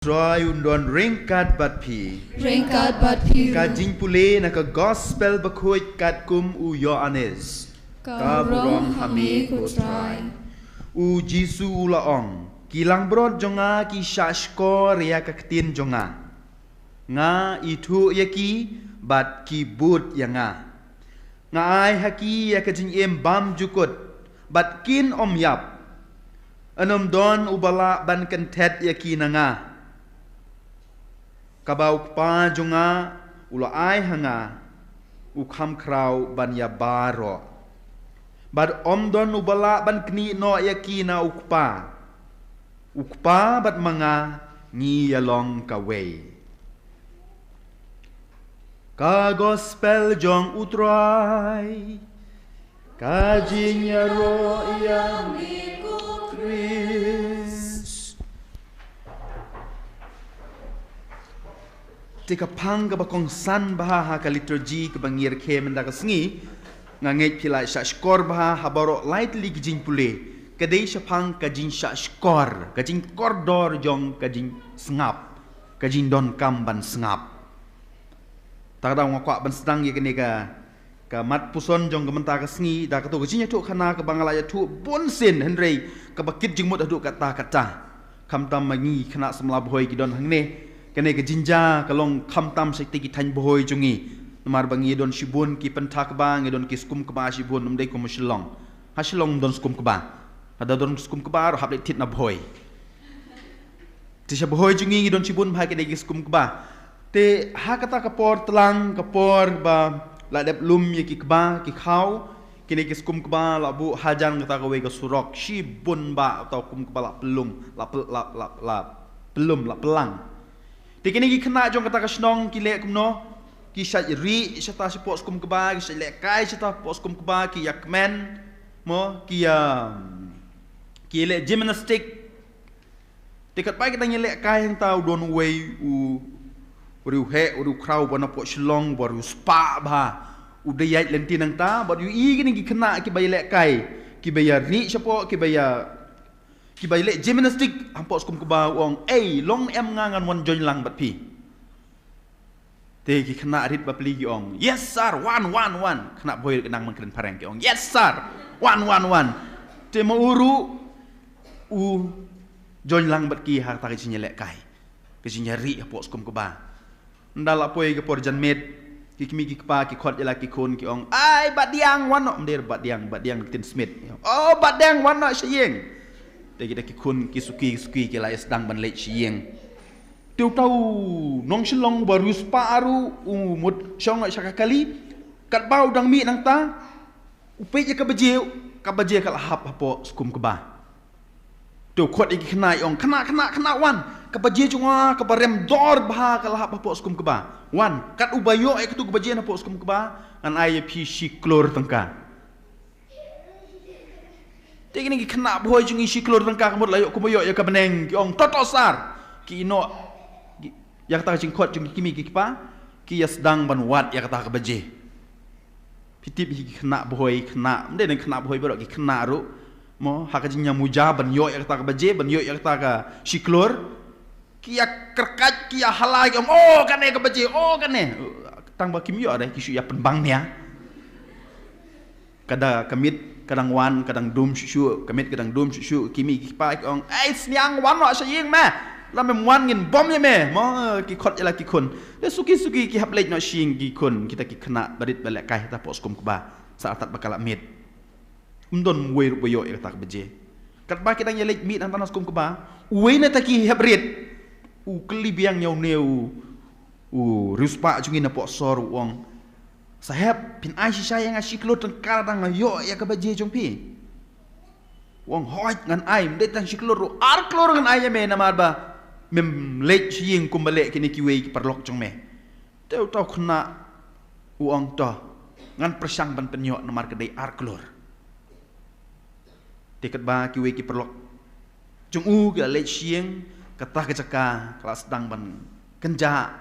Troy undon ringkat bat pi. Ringkat bat pi. Kajing pule nak gospel bakuit kat kum u Yohanes. Kabrong hami kutrai. U Jisu laong. Kilang brod jonga ki shashko ria kaktin jonga. Nga itu yaki bat ki but yanga. Nga ai haki ya kajing em bam jukut. Bat kin om yap. Anom don ubala ban kentet yaki nanga. Kabau pa jonga ula ai hanga ukham krau ban ya baro bad omdon ubala ban kni no yakina ukpa bat manga ngi yalong kawe ka gospel jong utrai ka jinya ro yang Tika pang ka bakong san baha ka liturgy ka bangir ke mendaga sengi ngangit pilai sya skor baha habaro lightly gijing pule kadai sya pang ka jing sya skor ka jing kordor jong ka jing sengap ka jing don kam ban sengap takda ngakwa ban sedang ye kene ka mat puson jong ka menta ka sengi da ka tu jinya tu khana ka bangalaya tu bonsin henrei ka bakit jing mot adu kata kam tam mangi khana samla boy ki don hangne kene ke jinja kalong khamtam sekti ki than boy jungi namar bangi don shibun ki pentak bang don ki skum ka ba shibun umdai ko muslong haslong don skum ka ba ada don skum ka ba ro hable tit na boy ti sha boy jungi don shibun bha ke de ki skum ka ba te ha kata ka por tlang ka por ba la dep lum ye ki ka ba ki khau kene ki skum ka ba la bu hajan kata ka we ka surok shibun ba atau kum ka ba la pelum la pelum la pelang Tikini ki kena jong kata kasnong ki lek kumno ki syat ri syata support skum keba ki syat lek kai syata support skum keba ki yakmen mo ki lek gymnastic tikat pai kita nyelek kai yang tau don way u riu he u krau bona po shlong baru spa ba u de yait lenti nang ta but yu i gini ki kena ki bay lek kai ki bayar ri syapa ki bayar ki bay lek gymnastic ampok skum keba wong long em ngangan wan join lang bat pi te ki kena rit ba pli ki ong yes sir 111 kena boy kenang mangkren pareng ki ong yes sir 111 te mo uru u join lang bat ki har ta ki nyelek kai ki nyari ampok skum keba ndala poy ke porjan med ki kimi ki pa ki khot jala ki kon ki ong ai bat diang wan no mder bat diang tin smith oh bat diang wan no syeng kita kikun kisuki ki lai sedang ban lek sieng tiu tau nong silong baru sparu umut syong nak syakakali kat bau dang mi nang ta upe je ka baje ka lahap apo skum ke ba tiu khot iki kena ong kena wan ka baje junga ka barem dor bah ka lahap apo skum ke ba wan kat ubayo ek tu ka baje apo skum ke ba an ai pi siklor tangka Tikini ki kena boy jungi siklor tangka kamut layok kumoyo ya ka beneng ki ong totosar ki ino ya kata jingkot jungi kimi ki pa ki ya sedang ban wat ya kata ka baje pitip ki kena boy kena mde nang kena boy bro ki kena ru mo haka jinya muja ban yo ya kata ka baje ban yo ya kata ka siklor ki ya kerkat ki ya halai om oh kane ka baje oh kane tang ba kim yo ada ki su ya penbang nya kada kamit kadang wan kadang dum shu kamit kadang dum shu kimi ki pa ki ong ai sniang wan no saying ma la mem wan ngin bom ye me mo ki khot jala ki kun de suki ki haplej no shing ki kun kita ki kena barit balek kai ta pos kum ba saat tak bakal mit undon we ru boyo tak beje kat ba kita nyelek mit nang tanas kum ba we na ta ki habrit u kli biang nyau neu u ruspa jungi na pos sor wong Sahab pin ai si sayang asi klo tengkar dang yo ya ka baje jong pi. Wong hoi ngan ai mde tang si klo ru ar klo ngan ai me namar ba mem lech ying kum bale kini ki we ki perlok jong me. Teu tau kena uang to ngan persang ban penyo namar kedai ar klor. Tiket ba ki we ki perlok jong u ga lech ying katah kecaka kelas dang ban kenja.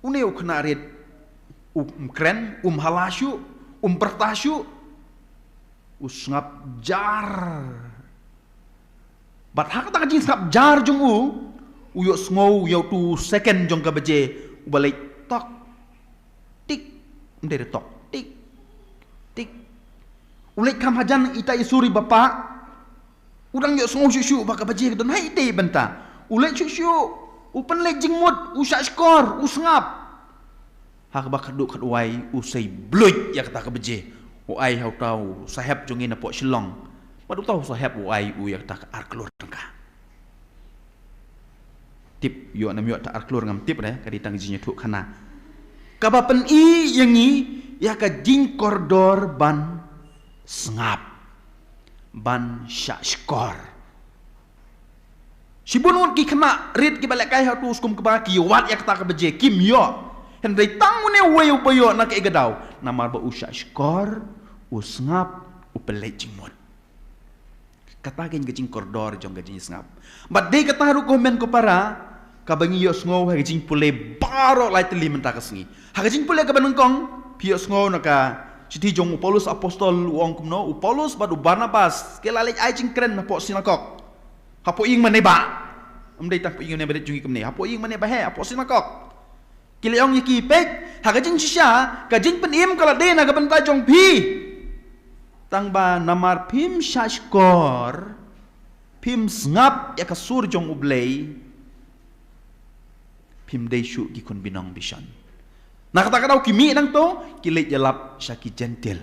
Uneu kena rit kren halasyu pertasyu usngap jar bat hak tak jing skap jar jung uyok sngau yau 2 second jong ka beje balik tok tik ndere tok tik tik ulek kam hajan ita isuri bapa udang yuk sngau syusyu baka beje don hai te benta ulek syusyu upen lek jingmut usak skor usngap hak baka duk kat wai usai bluit ya kata ka beje uai hau tau sahab jongin na po shilong padu tau sahab uai u ya kata ar keluar tengka tip yo nam yo ta ar keluar ngam tip re kadi tang jinya thuk khana kaba pen i yangi ya ka jing kordor ban sngap ban sya skor sibun ki khana rit ki balak kai ha tu skum ka ki wat ya kata ka beje kim yo hendai tangune wayu bayo nak egadau namar ba usya skor usngap upelek jingmot kata gen gajing kordor jong gajing sngap but de kata ru komen ko para kabangi yo sngo ha gajing pule baro lai teli menta kasngi ha gajing pule ka banengkong pio sngo naka siti jong Paulus apostol uang kumno Paulus badu Barnabas kelale ai jing kren na po sinakok hapo ing mane ba amdei tak po ing ne bedet jungi kumne hapo ing mane ba he apo sinakok kileong yaki pek hagajing sisya kajing penim kala de na kabenta jong pi tang ba namar pim shashkor pim sngap ya kasur jong ublei pim deishu ki kon binong bisan nakata kadau kimi nang to kilet jalap syaki gentle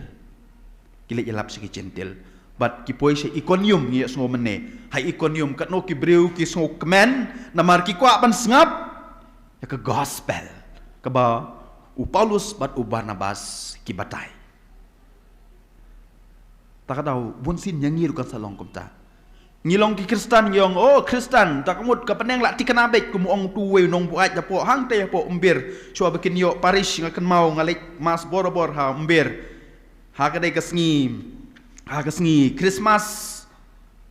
kilet jalap syaki gentle but ki poi se ikonium ye sngo mene hai ikonium katno ki breu ki sngo kemen namar ki kwa ban sngap ya ka gospel kaba u Paulus bat u Barnabas ki batai takadau bunsin yang ngiru kan salong kumta ngilong ki Kristen yong oh Kristen takamut ka peneng lak tikanabek kumuong tuwe nong buat japo hang te po umbir swa bikin yo parish ngaken mau ngalik mas borobor ha umbir ha kadai kasngi Christmas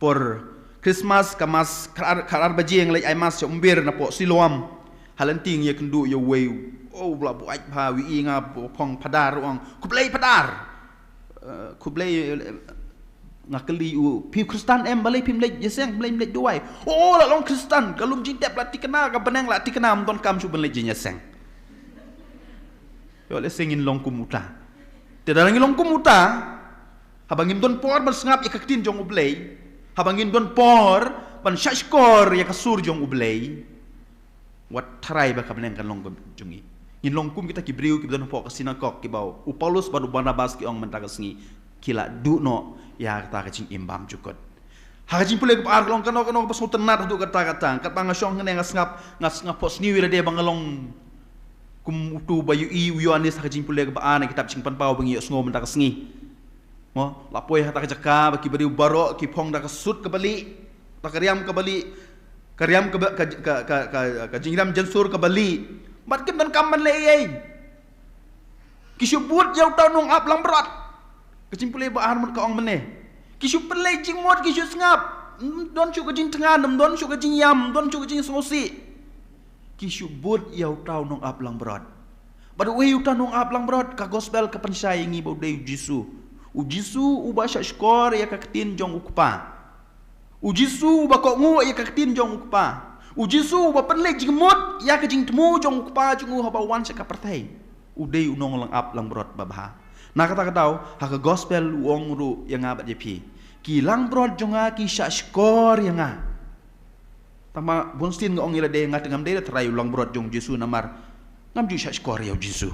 por Christmas kamas karar baji yang lek ai mas umbir na po siloam halenting ye kendu yo weu oh bla bu ai pa wi inga pong padar ong kublai padar kublai ngakeli u pi Kristen em balai pim lek jeseng blai lek duai oh la long Kristen kalum jintep la tikena ka benang la tikena don kam su ben lek jeseng yo le singin long kumuta te dalangi long kumuta habangin don por ban sngap ikaktin jong ublei habangin don por ban shashkor ya kasur jong ublei wat tarai ba kabneng kan long jungi in long kum kita kibriu ki don po kasina kok ki bau u Paulus badu Barnabas ki ong mentagasngi kila du no ya kata kacing imbam cukot ha kacing pule ko ar long kano pas tenat du kata kat bang syong ngene ngas pos niwi de bangalong kum tu bayu i uyanis ha kacing pule ko an kitab cing pan pau bangi sngo mentagasngi mo lapoi hata kajaka baki bari baro ki phong da kasut ke bali takariam ke bali karyam ka jingram jensur ke bali mat ken dan kaman le ei kisubut jau tau nong ap lang berat kejimpule ba ar mut ka ong mene kisu pelai jing mot kisu sngap don chu ka jing tengah nam don chu ka jing yam don chu ka jing sosi kisubut jau tau nong ap lang berat badu we uta nong ap lang berat ka gospel ka pensai ngi bo de Jisu u Jisu u ba sha skor ya ka ketin jong ukpa u Jisu ba ko ngu ya ka ketin jong ukpa u Jisu ba penlek jing mot ya ka jing temu jong ukpa jungu haba wan sa ka pertai u de u nong lang ap lang berat babha na kata katau ha ka gospel wong ru yang abat jepi ki lang berat jonga ki sha skor yang a tama bonstin ngong ila de ngat ngam de trai lang berat jong Jisu namar ngam ju sha skor ya Jisu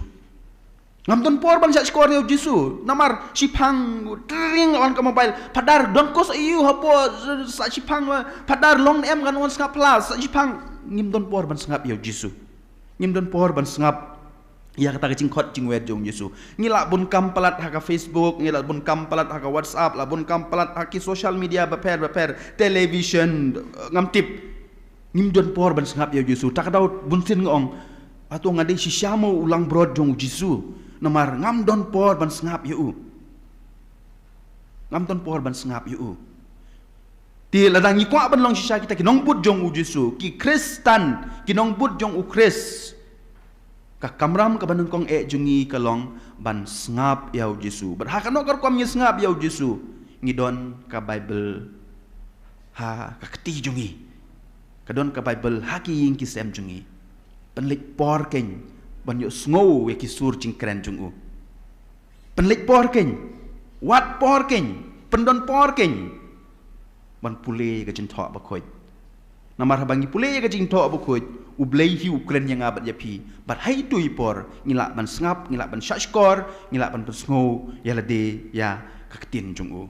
ngam don por ban sha skor ya Jisu namar sipang tring on ka mobile padar don kos iu hapo sa sipang padar long em kan on skap plus sa sipang ngim don por ban sngap ya Jisu ngim don por ban sngap ya kata kecing khot jing wed jong Yesu ngila bun kampalat ha Facebook ngila bun kampalat ha WhatsApp la bun kampalat ha ki social media beper television ngam tip ngim don por ban sngap ya Yesu tak daud bun sin ngong atau ngade si syamo ulang brod jong Yesu namar ngam don por ban sngap yu ngam don por ban sngap yu ti ladang ikwa ban long sisa kita kinong put jong Yesu ki Kristen kinong put jong u Kris ka kamram ka banung kong jungi kalong ban sngap yau Jisu berhak no kar kom sngap yau Jisu ngidon ka Bible ha ka keti jungi kadon ka Bible haki ying ki sem jungi penlik por keng ban yo sngo we ki sur jing kren jungu penlik por keng wat por keng pendon por keng ban pule ka jin tho ba khoi namar habangi pule ka jin tho ba khoi ublei hi ukren yang abat yapi bat hai tui por ngila ban sngap ngila ban shashkor ngila ban sngo ya lade ya kaktin jungu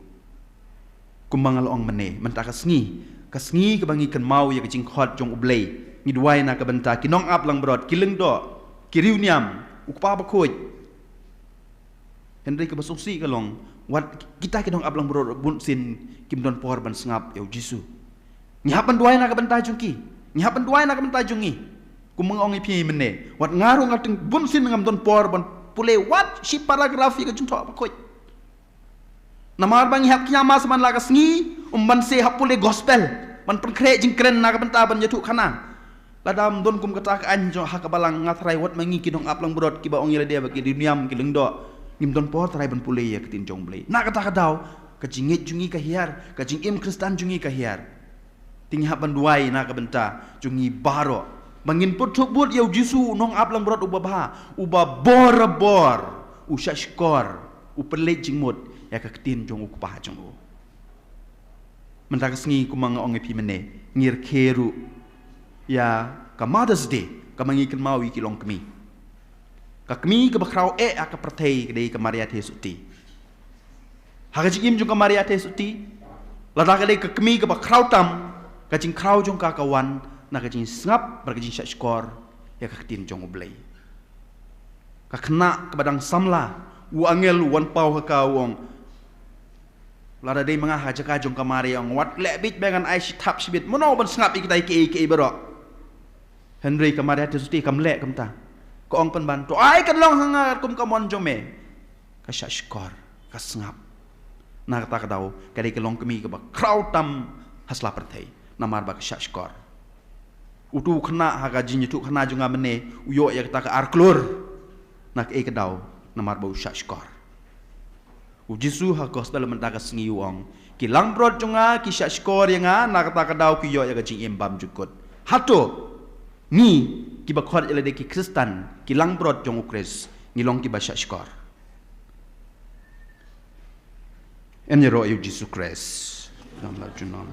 kumangal ong mane menta kasngi ke bangi kan mau ya kecing khot jong ublei ni duai na ka benta kinong ap lang brod kileng do kiriu niam ukpa ba khoi Henry ke basungsi ka long wat kita kinong ap lang brod bun sin kim don por ban sngap yo jisu ni hapan duai na ka benta jungki ni hapan duai na ka benta jungi kumang ong ipi mene wat ngaru ngating bun sin ngam don por ban pule wat si paragrafi ka junto ba khoi namar bang hap kiama saman la kasngi ban se hapule gospel man pengkre jing kren na ka benta ban yatu khana ladam don kum kata ka anjo hakabalang ngatrai wat mangi kinong aplang brod ki ba ong yele dia ba ki duniam ki lengdo nim don por trai ban pule ya kitin jong blei na kata ka daw ka jingit jungi ka hiar ka jing im kristan jungi ka hiar ting hap ban duai na ka benta jungi baro bangin put but yau jisu nong aplang brod uba bor ushashkor upele jingmut ya ka kitin jong ukpa jong u mentak sngi kumang ong epi mene ngir keru ya ka Mother's Day ka mangi kan mawi ki long kemi ka kemi ka bakrau ka pertei kedai ka Maria Tesuti ha ka jim jong ka Maria Tesuti lada ka dei ka kemi ka bakrau tam ka jing krau jong ka kawan na ka jing sngap bar ka jing shashkor ya ka kitin jong ublei ka kena ka badang samla u angel wan pau ka wong lada dei mangah ha jaka jong kamari ong wat lebit bengan ai tap sibit mono ban sngap ikdai ke baro Henry kamari atu suti kam lek kam ta ko ong pan ban to ai kan long hanga kum kamon jome ka shashkor ka sngap na kata ka daw ka dei ka long kemi ka ba kraw tam hasla perthei namar ba ka shashkor utu khna ha ga jin tu khna junga mene uyo ya kata ka arklur nak ka daw namar ba shashkor Ujisu ha gospel menta ka sngi wong ki lang brod jonga ki shashkor yanga na kata ka daw ki yo ya ka jing embam jukut hato ni ki ba khot ele de ki kristan ki lang brod jong ukres ni long ki ba shashkor en yero yu jisu kres nam la junon